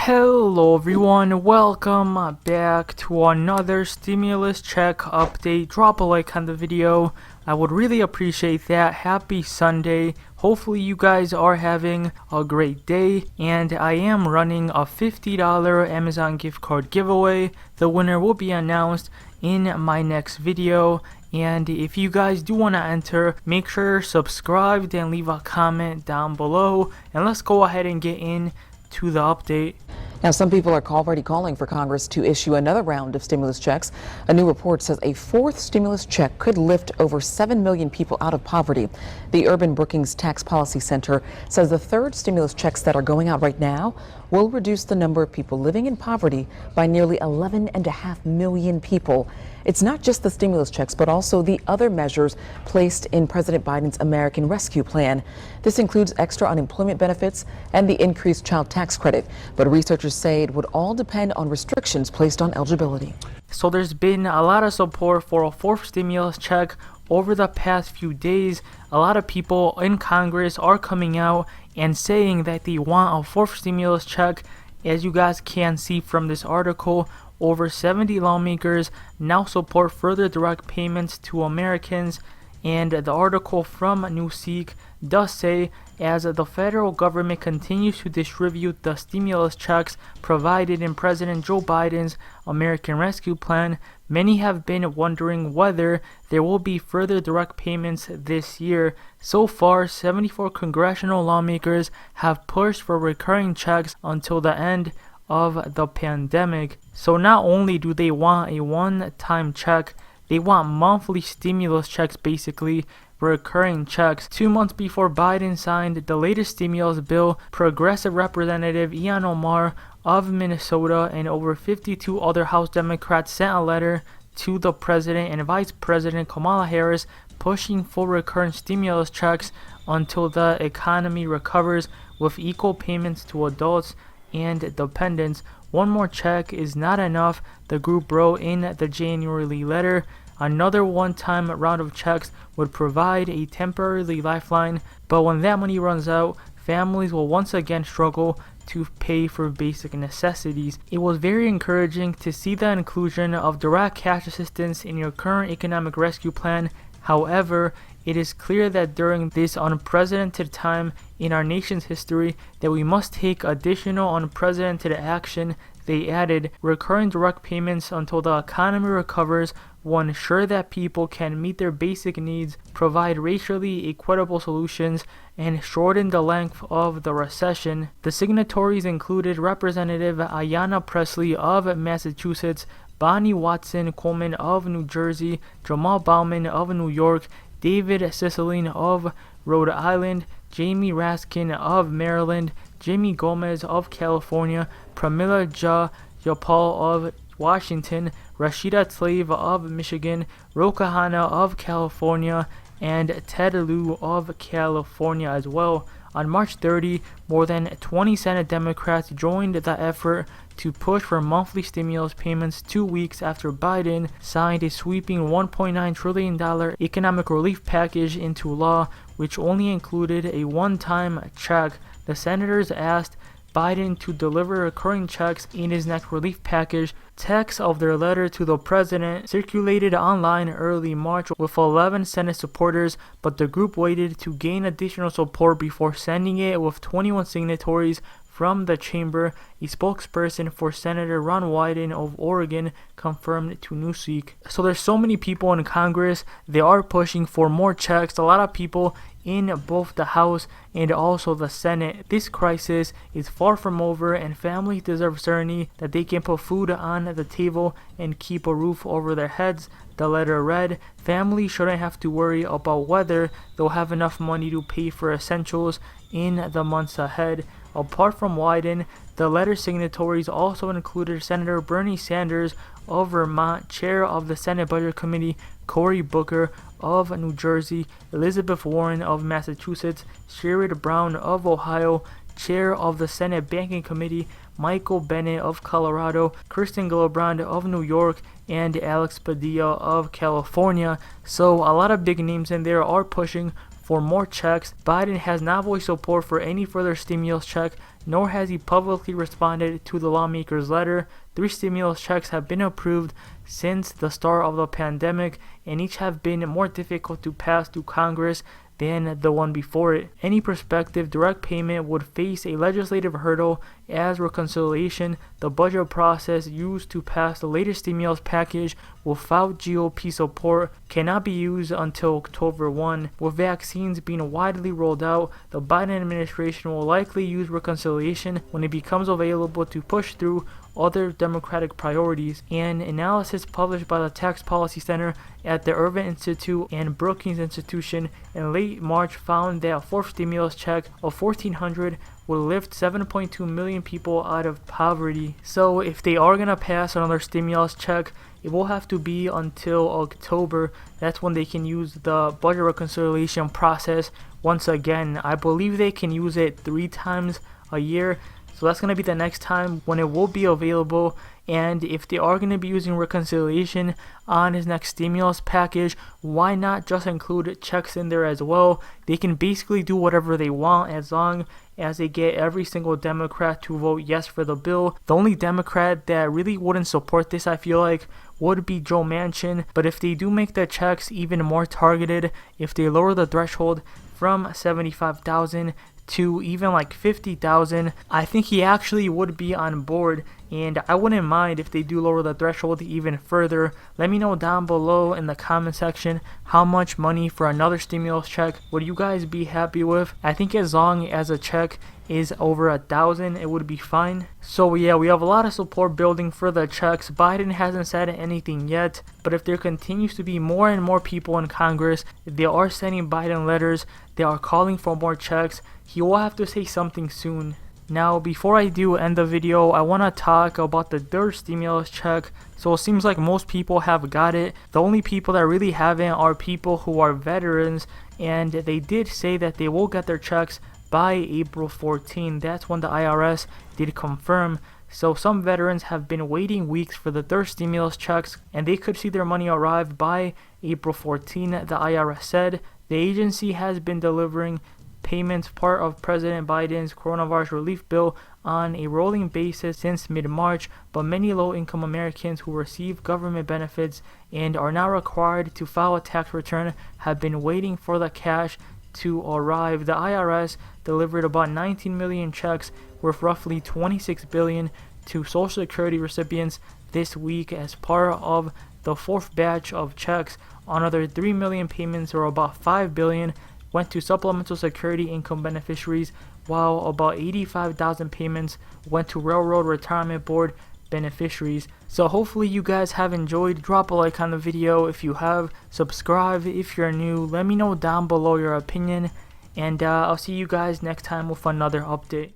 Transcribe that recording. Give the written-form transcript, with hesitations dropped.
Hello everyone, welcome back to another stimulus check update. Drop a like on the video, I would really appreciate that. Happy Sunday. Hopefully you guys are having a great day, and I am running a $50 Amazon gift card giveaway. The winner will be announced in my next video, and if you guys do want to enter, make sure you're subscribed and leave a comment down below, and let's go ahead and get in to the update. Now, some people are already calling for Congress to issue another round of stimulus checks. A new report says a fourth stimulus check could lift over 7 million people out of poverty. The Urban Brookings Tax Policy Center says the third stimulus checks that are going out right now will reduce the number of people living in poverty by nearly 11.5 million people. It's not just the stimulus checks, but also the other measures placed in President Biden's American Rescue Plan. This includes extra unemployment benefits and the increased child tax credit. But researchers say it would all depend on restrictions placed on eligibility. So there's been a lot of support for a fourth stimulus check over the past few days. A lot of people in Congress are coming out and saying that they want a fourth stimulus check. As you guys can see from this article, over 70 lawmakers now support further direct payments to Americans, and the article from Newsweek does say, as the federal government continues to distribute the stimulus checks provided in President Joe Biden's American Rescue Plan, many have been wondering whether there will be further direct payments this year. So far, 74 congressional lawmakers have pushed for recurring checks until the end of the pandemic. So not only do they want a one-time check, they want monthly stimulus checks, basically recurring checks. 2 months before Biden signed the latest stimulus bill, Progressive Representative Ilhan Omar of Minnesota and over 52 other House Democrats sent a letter to the President and Vice President Kamala Harris pushing for recurrent stimulus checks until the economy recovers, with equal payments to adults and dependents. One more check is not enough, the group wrote in the January letter. Another one-time round of checks would provide a temporary lifeline, but when that money runs out, families will once again struggle to pay for basic necessities. It was very encouraging to see the inclusion of direct cash assistance in your current economic rescue plan. However, it is clear that during this unprecedented time in our nation's history that we must take additional unprecedented action. They added, recurring direct payments until the economy recovers will ensure that people can meet their basic needs, provide racially equitable solutions, and shorten the length of the recession. The signatories included Representative Ayanna Pressley of Massachusetts, Bonnie Watson Coleman of New Jersey, Jamal Bowman of New York, David Cicilline of Rhode Island, Jamie Raskin of Maryland, Jimmy Gomez of California, Pramila Jayapal of Washington, Rashida Tlaib of Michigan, Roka Hanna of California, and Ted Lieu of California as well. On March 30, more than 20 Senate Democrats joined the effort to push for monthly stimulus payments 2 weeks after Biden signed a sweeping $1.9 trillion economic relief package into law, which only included a one-time check. The senators asked Biden to deliver recurring checks in his next relief package. Text of their letter to the president circulated online early March with 11 Senate supporters, but the group waited to gain additional support before sending it with 21 signatories from the chamber. A spokesperson for Senator Ron Wyden of Oregon confirmed to Newsweek. So there's so many people in Congress, they are pushing for more checks. A lot of people in both the House and also the Senate. This crisis is far from over, and families deserve certainty that they can put food on the table and keep a roof over their heads. The letter read, families shouldn't have to worry about whether they'll have enough money to pay for essentials in the months ahead. Apart from Wyden, the letter signatories also included Senator Bernie Sanders of Vermont, chair of the Senate Budget Committee, Cory Booker of New Jersey, Elizabeth Warren of Massachusetts, Sherrod Brown of Ohio, chair of the Senate Banking Committee, Michael Bennet of Colorado, Kirsten Gillibrand of New York, and Alex Padilla of California. So a lot of big names in there are pushing for more checks. Biden has not voiced support for any further stimulus check, nor has he publicly responded to the lawmakers' letter. 3 stimulus checks have been approved since the start of the pandemic, and each have been more difficult to pass through Congress than the one before it. Any prospective direct payment would face a legislative hurdle as reconciliation. The budget process used to pass the latest stimulus package without GOP support cannot be used until October 1. With vaccines being widely rolled out, the Biden administration will likely use reconciliation when it becomes available to push through other Democratic priorities. An analysis published by the Tax Policy Center at the Urban Institute and Brookings Institution in late March found that a 4th stimulus check of $1,400 will lift 7.2 million people out of poverty. So if they are going to pass another stimulus check, it will have to be until October. That's when they can use the budget reconciliation process once again. I believe they can use it 3 times a year. So that's going to be the next time when it will be available. And if they are going to be using reconciliation on his next stimulus package, why not just include checks in there as well? They can basically do whatever they want as long as they get every single Democrat to vote yes for the bill. The only Democrat that really wouldn't support this, I feel like, would be Joe Manchin. But if they do make the checks even more targeted, if they lower the threshold from $75,000 to even like $50,000, I think he actually would be on board, and I wouldn't mind if they do lower the threshold even further. Let me know down below in the comment section how much money for another stimulus check would you guys be happy with. I think as long as a check is over $1,000, it would be fine. So yeah, we have a lot of support building for the checks. Biden hasn't said anything yet, but if there continues to be more and more people in Congress, if they are sending Biden letters, they are calling for more checks, he will have to say something soon. Now, before I do end the video, I want to talk about the 3rd stimulus check. So it seems like most people have got it. The only people that really haven't are people who are veterans, and they did say that they will get their checks by April 14. That's when the IRS did confirm. So some veterans have been waiting weeks for the 3rd stimulus checks, and they could see their money arrive by April 14, the IRS said. The agency has been delivering payments, part of President Biden's coronavirus relief bill, on a rolling basis since mid-March, but many low-income Americans who receive government benefits and are now required to file a tax return have been waiting for the cash to arrive. The IRS delivered about 19 million checks worth roughly $26 billion to Social Security recipients this week as part of the 4th batch of checks. Another 3 million payments, or about $5 billion, went to supplemental security income beneficiaries, while about 85,000 payments went to Railroad Retirement Board beneficiaries. So hopefully you guys have enjoyed. Drop a like on the video if you have. Subscribe if you're new. Let me know down below your opinion, and I'll see you guys next time with another update.